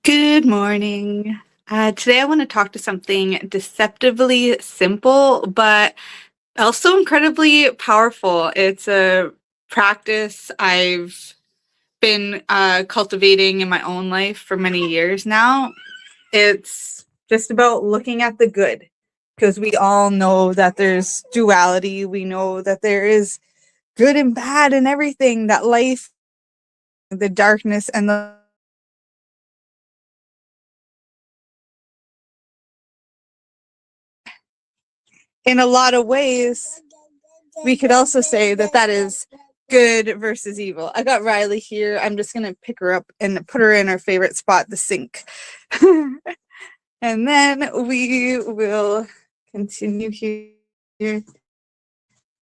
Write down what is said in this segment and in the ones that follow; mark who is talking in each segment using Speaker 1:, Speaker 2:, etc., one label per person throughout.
Speaker 1: Good morning. Today I want to talk to something deceptively simple, but also incredibly powerful. It's a practice I've been cultivating in my own life for many years now. It's just about looking at the good, because we all know that there's duality. We know that there is good and bad in everything, that life, the darkness, and the in a lot of ways, we could also say that that is good versus evil. I got Riley here. I'm just going to pick her up and put her in her favorite spot, the sink. And then we will continue here. Here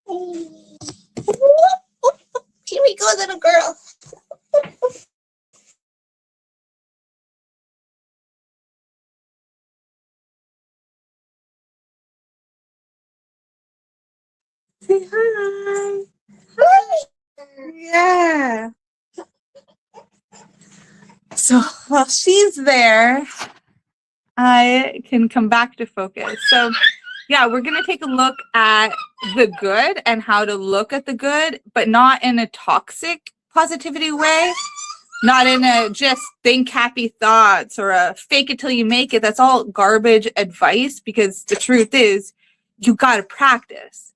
Speaker 1: we go, little girl. Say hi. Hi. Yeah. So while she's there, I can come back to focus. So yeah, we're going to take a look at the good and how to look at the good, but not in a toxic positivity way, not in a just think happy thoughts or a fake it till you make it. That's all garbage advice, because the truth is you got to practice.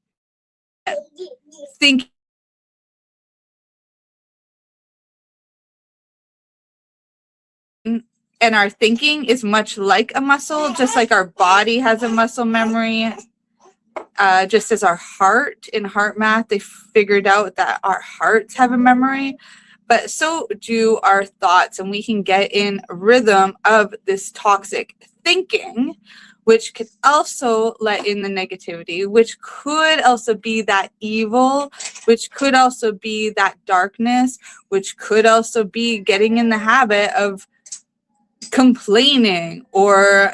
Speaker 1: Think and our thinking is much like a muscle, just like our body has a muscle memory. Just as our heart, in heart math, they figured out that our hearts have a memory, but so do our thoughts, and we can get in rhythm of this toxic thinking, which could also let in the negativity, which could also be that evil, which could also be that darkness, which could also be getting in the habit of complaining, or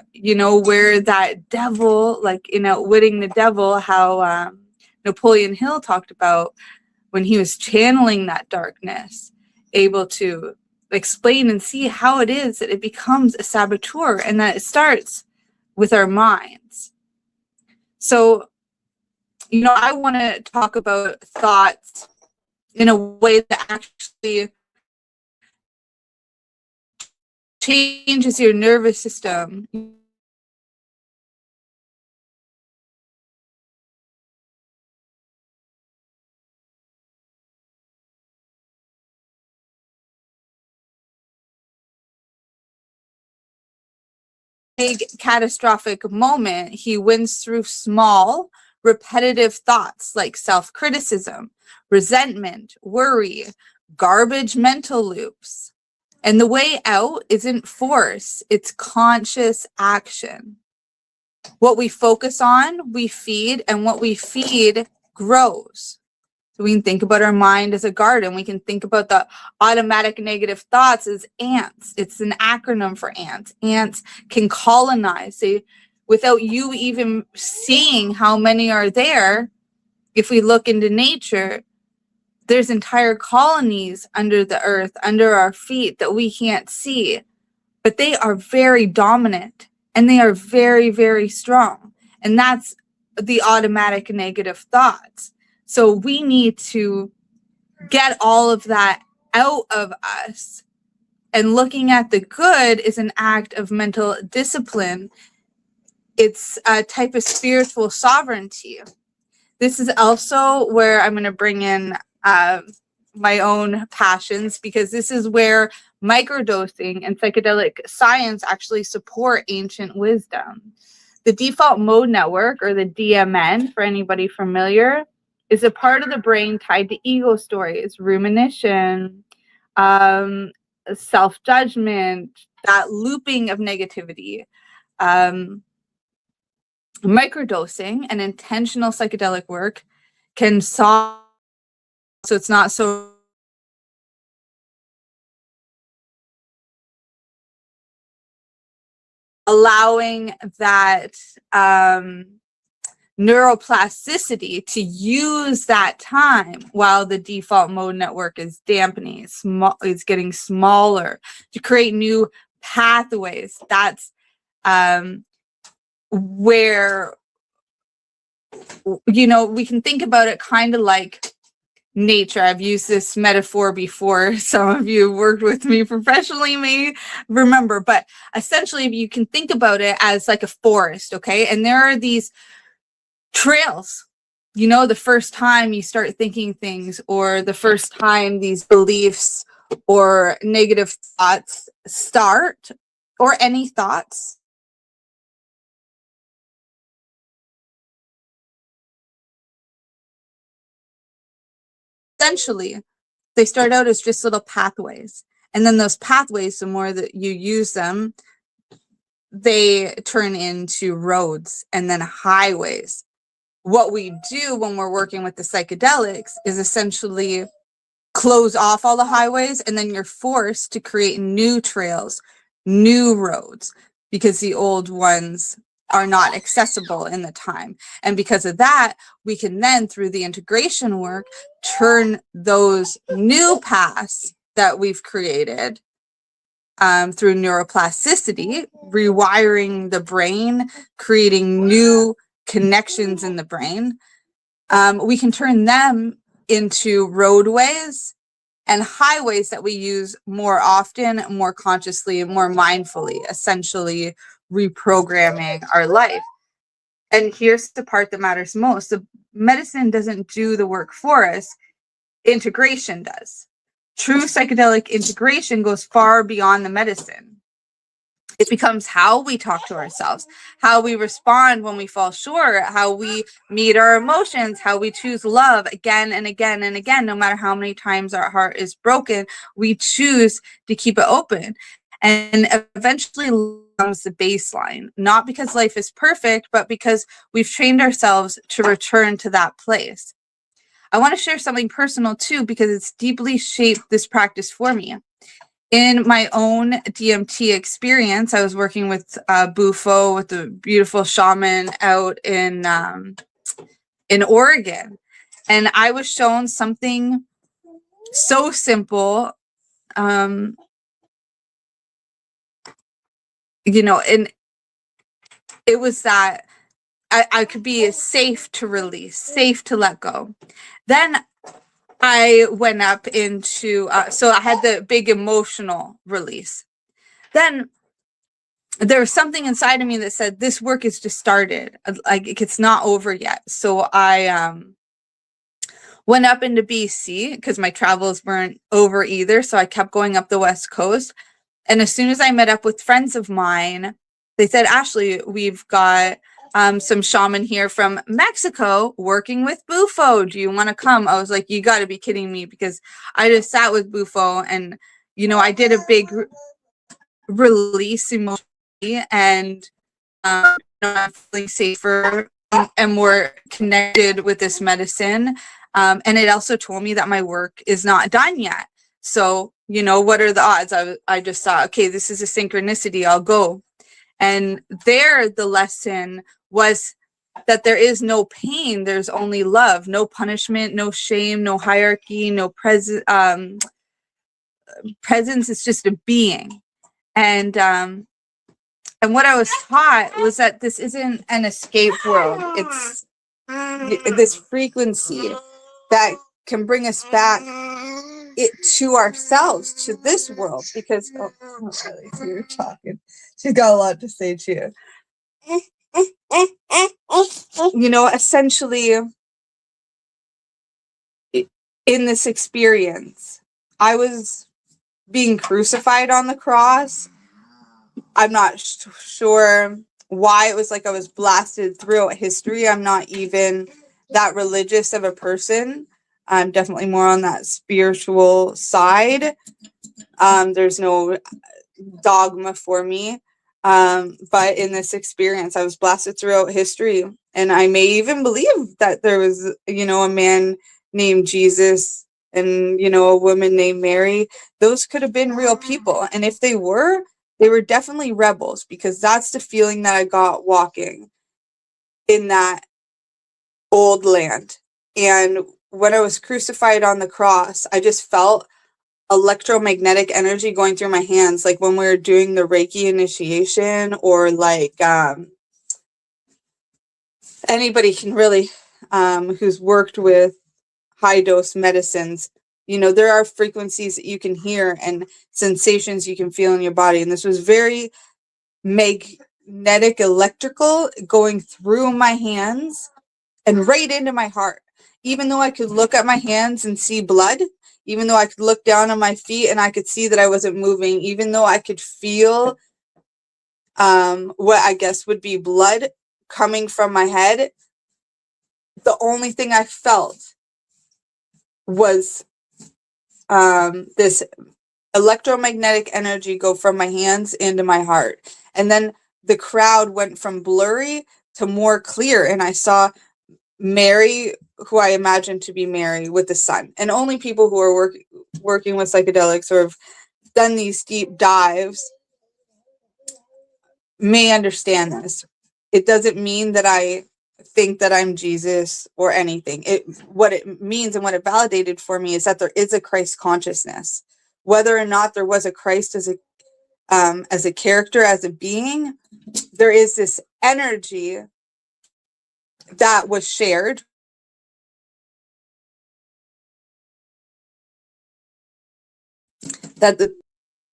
Speaker 1: where that devil, like in Outwitting the Devil, how Napoleon Hill talked about when he was channeling that darkness, able to explain and see how it is that it becomes a saboteur, and that it starts with our minds. So I want to talk about thoughts in a way that actually changes your nervous system. Big catastrophic moment, he wins through small, repetitive thoughts like self-criticism, resentment, worry, garbage mental loops. And the way out isn't force, it's conscious action. What we focus on, we feed, and what we feed grows. So we can think about our mind as a garden. We can think about the automatic negative thoughts as ants. It's an acronym for ants. Ants can colonize. Without you even seeing how many are there, if we look into nature, there's entire colonies under the earth, under our feet, that we can't see. But they are very dominant, and they are very, very strong. And that's the automatic negative thoughts. So we need to get all of that out of us. And looking at the good is an act of mental discipline. It's a type of spiritual sovereignty. This is also where I'm going to bring in my own passions, because this is where microdosing and psychedelic science actually support ancient wisdom. The default mode network, or the DMN, for anybody familiar, is a part of the brain tied to ego stories, rumination, self-judgment, that looping of negativity. Microdosing and intentional psychedelic work can solve, so it's not so allowing that neuroplasticity to use that time while the default mode network is dampening, is getting smaller, to create new pathways. That's where, you know, we can think about it kind of like nature. I've used this metaphor before. Some of you who worked with me professionally may remember, but essentially you can think about it as like a forest, okay? And there are these trails. You know, the first time you start thinking things, or the first time these beliefs or negative thoughts start, or any thoughts, essentially they start out as just little pathways. And then those pathways, the more that you use them, they turn into roads and then highways. What we do when we're working with the psychedelics is essentially close off all the highways, and then you're forced to create new trails, new roads, because the old ones are not accessible in the time. And because of that, we can then, through the integration work, turn those new paths that we've created through neuroplasticity, rewiring the brain, creating new connections in the brain, we can turn them into roadways and highways that we use more often, more consciously, more mindfully, essentially reprogramming our life. And here's the part that matters most. The medicine doesn't do the work for us, integration does. True psychedelic integration goes far beyond the medicine. It becomes how we talk to ourselves, how we respond when we fall short, how we meet our emotions, how we choose love again and again and again. No matter how many times our heart is broken, we choose to keep it open. And eventually becomes the baseline, not because life is perfect, but because we've trained ourselves to return to that place. I want to share something personal too, because it's deeply shaped this practice for me. In my own DMT experience, I was working with Bufo, with the beautiful shaman out in Oregon, and I was shown something so simple, you know, and it was that I could be safe to release, safe to let go. Then I went up into, so I had the big emotional release. Then there was something inside of me that said, this work is just started. Like, it's not over yet. So I went up into BC because my travels weren't over either. So I kept going up the West Coast. And as soon as I met up with friends of mine, they said, Ashley, we've got some shaman here from Mexico working with Bufo. Do you want to come? I was like, you got to be kidding me, because I just sat with Bufo and, you know, I did a big release emotionally, and you know, I'm feeling safer and more connected with this medicine. And it also told me that my work is not done yet. So, you know, what are the odds? I just thought, okay, this is a synchronicity, I'll go. And there, the lesson was that there is no pain, there's only love, no punishment, no shame, no hierarchy, no presence. It's just a being. And what I was taught was that this isn't an escape world. It's this frequency that can bring us back to ourselves, to this world. Because you're talking. She's got a lot to say too. You know, essentially, in this experience, I was being crucified on the cross. I'm not sure why it was like I was blasted throughout history. I'm not even that religious of a person. I'm definitely more on that spiritual side. There's no dogma for me. But in this experience, I was blasted throughout history. And I may even believe that there was, you know, a man named Jesus and, you know, a woman named Mary. Those could have been real people. And if they were definitely rebels, because that's the feeling that I got walking in that old land. And when I was crucified on the cross, I just felt electromagnetic energy going through my hands, like when we were doing the Reiki initiation, or like anybody can really who's worked with high dose medicines, you know, there are frequencies that you can hear and sensations you can feel in your body. And this was very magnetic, electrical, going through my hands and right into my heart. Even though I could look at my hands and see blood, even though I could look down on my feet and I could see that I wasn't moving, even though I could feel what I guess would be blood coming from my head, the only thing I felt was this electromagnetic energy go from my hands into my heart. And then the crowd went from blurry to more clear, and I saw Mary, who I imagined to be Mary, with the sun. And only people who are working with psychedelics or have done these deep dives may understand this. It doesn't mean that I think that I'm Jesus or anything. What it means and what it validated for me is that there is a Christ consciousness. Whether or not there was a Christ as a character, as a being, there is this energy that was shared. That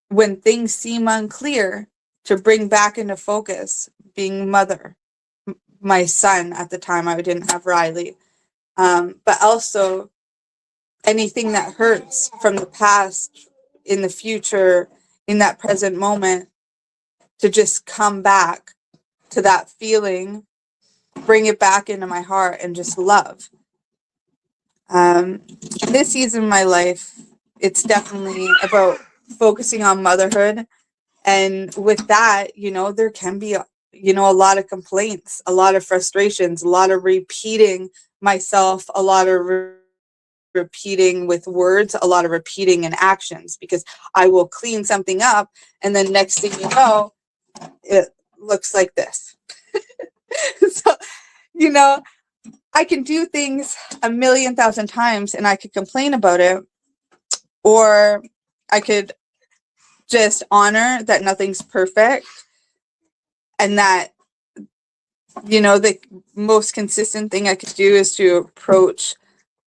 Speaker 1: when things seem unclear, to bring back into focus being mother, my son at the time, I didn't have Riley, but also anything that hurts from the past, in the future, in that present moment, to just come back to that feeling, bring it back into my heart and just love. This season of my life, it's definitely about focusing on motherhood. And with that, you know, there can be, you know, a lot of complaints, a lot of frustrations, a lot of repeating myself, a lot of repeating with words, a lot of repeating in actions, because I will clean something up and then next thing you know, it looks like this. So, you know, I can do things 1,000,000 times and I could complain about it, or I could just honor that nothing's perfect, and that, you know, the most consistent thing I could do is to approach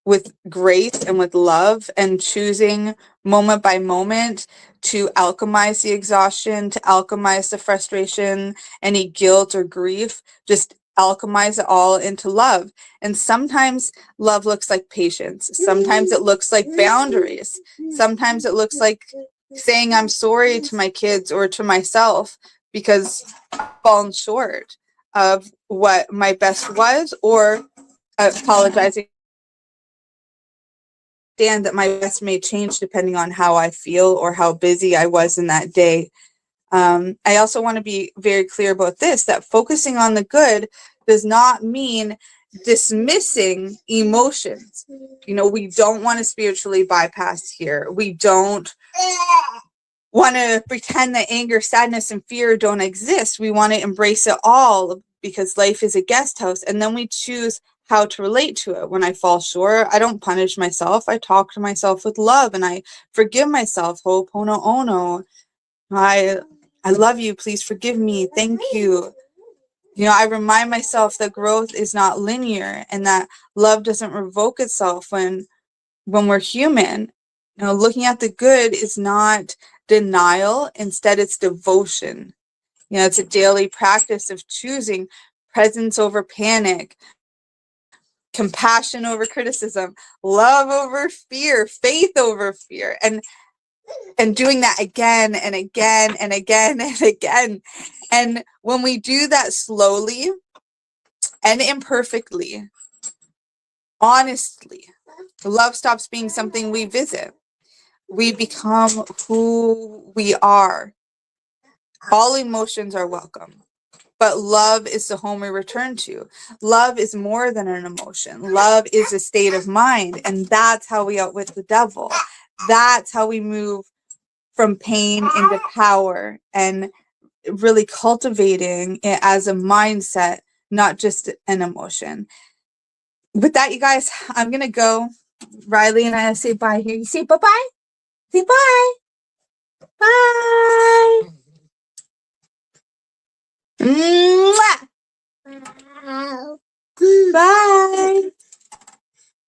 Speaker 1: with grace and with love, and choosing moment by moment to alchemize the exhaustion, to alchemize the frustration, any guilt or grief, just alchemize it all into love. And sometimes love looks like patience. Sometimes it looks like boundaries. Sometimes it looks like saying I'm sorry to my kids or to myself because I've fallen short of what my best was, or apologizing that my best may change depending on how I feel or how busy I was in that day. I also want to be very clear about this, that focusing on the good does not mean dismissing emotions. You know, we don't want to spiritually bypass here. We don't want to pretend that anger, sadness, and fear don't exist. We want to embrace it all, because life is a guest house, and then we choose how to relate to it. When I fall short, I don't punish myself. I talk to myself with love and I forgive myself. Ho'oponopono. I love you. Please forgive me. Thank you. You know, I remind myself that growth is not linear and that love doesn't revoke itself when we're human. You know, looking at the good is not denial. Instead, it's devotion. You know, it's a daily practice of choosing presence over panic, compassion over criticism, love over fear, faith over fear, and doing that again and again and again and again. And when we do that slowly and imperfectly, honestly, love stops being something we visit. We become who we are. All emotions are welcome, but love is the home we return to. Love is more than an emotion. Love is a state of mind, and that's how we outwit the devil. That's how we move from pain into power, and really cultivating it as a mindset, not just an emotion. With that, you guys, I'm going to go. Riley and I say bye here. You say bye-bye? Say bye. Bye.